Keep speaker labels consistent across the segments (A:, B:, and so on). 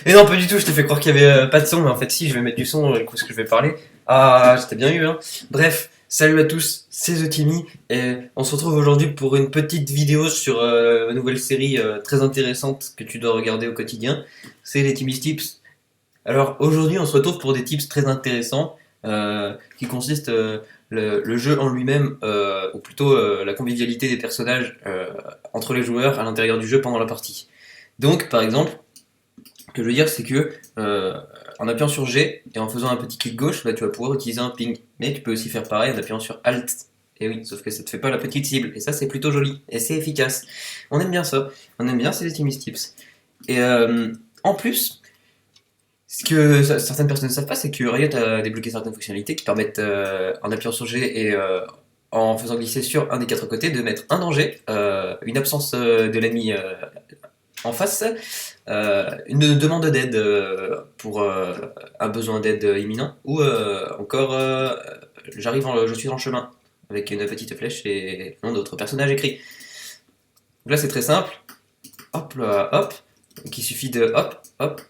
A: Et non, pas du tout, je t'ai fait croire qu'il y avait pas de son, mais en fait, si, je vais mettre du son, du coup, ce que je vais parler. Ah, j'étais bien eu, hein. Bref, salut à tous, c'est The Timmy, et on se retrouve aujourd'hui pour une petite vidéo sur une nouvelle série très intéressante que tu dois regarder au quotidien. C'est les Timmy's Tips. Alors, aujourd'hui, on se retrouve pour des tips très intéressants qui consistent le jeu en lui-même, ou plutôt la convivialité des personnages entre les joueurs à l'intérieur du jeu pendant la partie. Donc, par exemple, ce que je veux dire, c'est que en appuyant sur G et en faisant un petit clic gauche, bah, tu vas pouvoir utiliser un ping. Mais tu peux aussi faire pareil en appuyant sur Alt. Et oui, sauf que ça te fait pas la petite cible. Et ça, c'est plutôt joli. Et c'est efficace. On aime bien ça. On aime bien ces Timmy Tips. Et en plus, ce que certaines personnes ne savent pas, c'est que Riot a débloqué certaines fonctionnalités qui permettent, en appuyant sur G et en faisant glisser sur un des quatre côtés, de mettre un danger, une absence de l'ennemi en face, une demande d'aide pour un besoin d'aide imminent, ou encore je suis en chemin, avec une petite flèche et le nom d'autres personnages écrit. Donc là c'est très simple, hop là, hop, donc il suffit de hop, hop,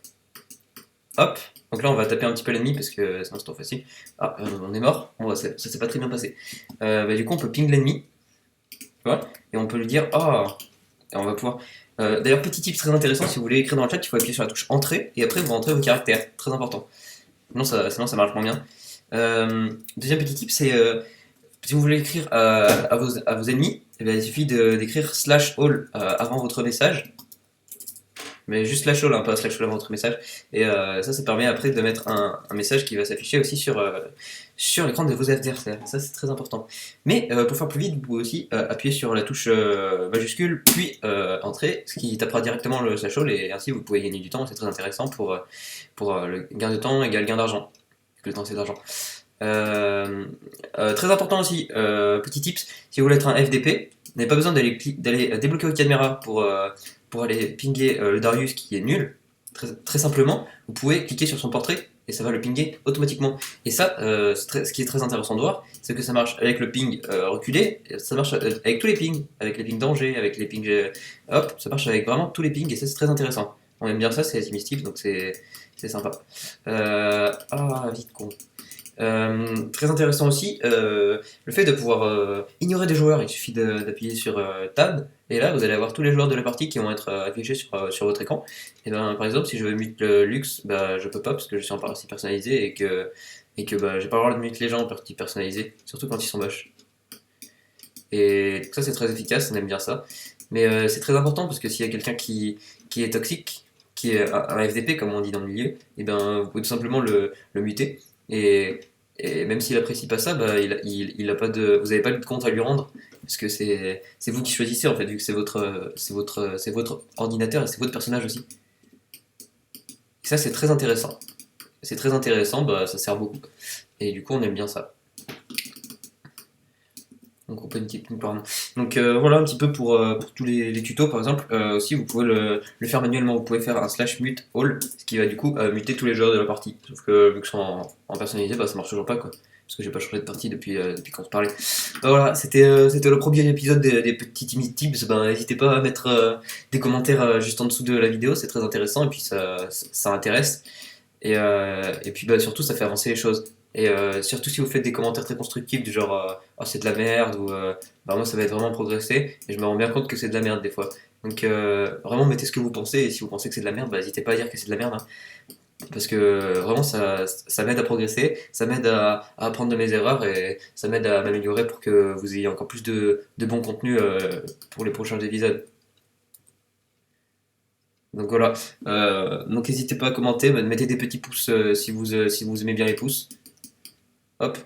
A: hop. Donc là on va taper un petit peu l'ennemi parce que sinon c'est trop facile. Ah, on est mort, ça s'est pas très bien passé. Du coup on peut ping l'ennemi, tu vois, et on peut lui dire oh, et on va pouvoir. D'ailleurs, petit tip très intéressant, si vous voulez écrire dans le chat, il faut appuyer sur la touche entrée et après vous rentrez vos caractères. Très important. Sinon ça marche moins bien. Deuxième petit tip, c'est si vous voulez écrire à vos ennemis, eh bien, il suffit d'écrire slash all avant votre message. Mais juste slash all, hein, pas slash all avant votre message. Et ça permet après de mettre un message qui va s'afficher aussi sur l'écran de vos adversaires. Ça, c'est très important. Mais pour faire plus vite, vous pouvez aussi appuyer sur la touche majuscule, puis entrée, ce qui tapera directement le slash all, et ainsi vous pouvez gagner du temps. C'est très intéressant pour le gain de temps égale gain d'argent. Parce que le temps, c'est de l'argent. Très important aussi, petit tips, si vous voulez être un FDP, vous n'avez pas besoin d'aller débloquer votre caméra pour aller pinguer le Darius qui est nul. Très simplement, vous pouvez cliquer sur son portrait et ça va le pinguer automatiquement. Et ça, ce qui est très intéressant de voir, c'est que ça marche avec le ping reculé, ça marche avec tous les pings, avec les pings danger, avec les pings. Hop, ça marche avec vraiment tous les pings et ça c'est très intéressant. On aime bien ça, c'est Mystique, donc c'est sympa. Vite con. Très intéressant aussi, le fait de pouvoir ignorer des joueurs. Il suffit d'appuyer sur Tab, et là vous allez avoir tous les joueurs de la partie qui vont être affichés sur votre écran. Et ben, par exemple, si je veux mute le luxe, bah, je peux pas parce que je suis en partie personnalisé et que bah, j'ai pas le droit de mute les gens en partie personnalisée, surtout quand ils sont moches. Et ça, c'est très efficace, on aime bien ça. Mais c'est très important parce que s'il y a quelqu'un qui est toxique, qui est un FDP comme on dit dans le milieu, et ben, vous pouvez tout simplement le muter. Et, et même s'il apprécie pas ça, bah, il a pas vous n'avez pas de compte à lui rendre, parce que c'est vous qui choisissez en fait, vu que c'est votre ordinateur et c'est votre personnage aussi. Et ça c'est très intéressant. C'est très intéressant, bah, ça sert beaucoup. Et du coup on aime bien ça. Donc on peut une petite pardon. Donc voilà un petit peu pour tous les tutos par exemple. Aussi vous pouvez le faire manuellement, vous pouvez faire un slash mute all, ce qui va du coup muter tous les joueurs de la partie. Sauf que vu que c'est en personnalisé, bah, ça marche toujours pas quoi. Parce que j'ai pas changé de partie depuis qu'on se parlait. Bah, voilà, c'était le premier épisode des petits timid tips. Ben, n'hésitez pas à mettre des commentaires juste en dessous de la vidéo, c'est très intéressant et puis ça intéresse. Et puis bah, surtout, ça fait avancer les choses. Et surtout si vous faites des commentaires très constructifs du genre oh, c'est de la merde ou bah, moi ça va être vraiment progresser et je me rends bien compte que c'est de la merde des fois. Donc vraiment mettez ce que vous pensez et si vous pensez que c'est de la merde, bah, n'hésitez pas à dire que c'est de la merde, hein. Parce que vraiment ça m'aide à progresser, ça m'aide à apprendre de mes erreurs et ça m'aide à m'améliorer pour que vous ayez encore plus de bons contenus pour les prochains épisodes. Donc voilà, donc n'hésitez pas à commenter, mettez des petits pouces si vous aimez bien les pouces. Hop.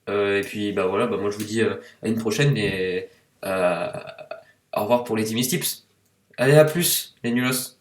A: Et puis bah voilà, bah, moi je vous dis à une prochaine et au revoir pour les Timmy Tips. Allez, à plus les nulos.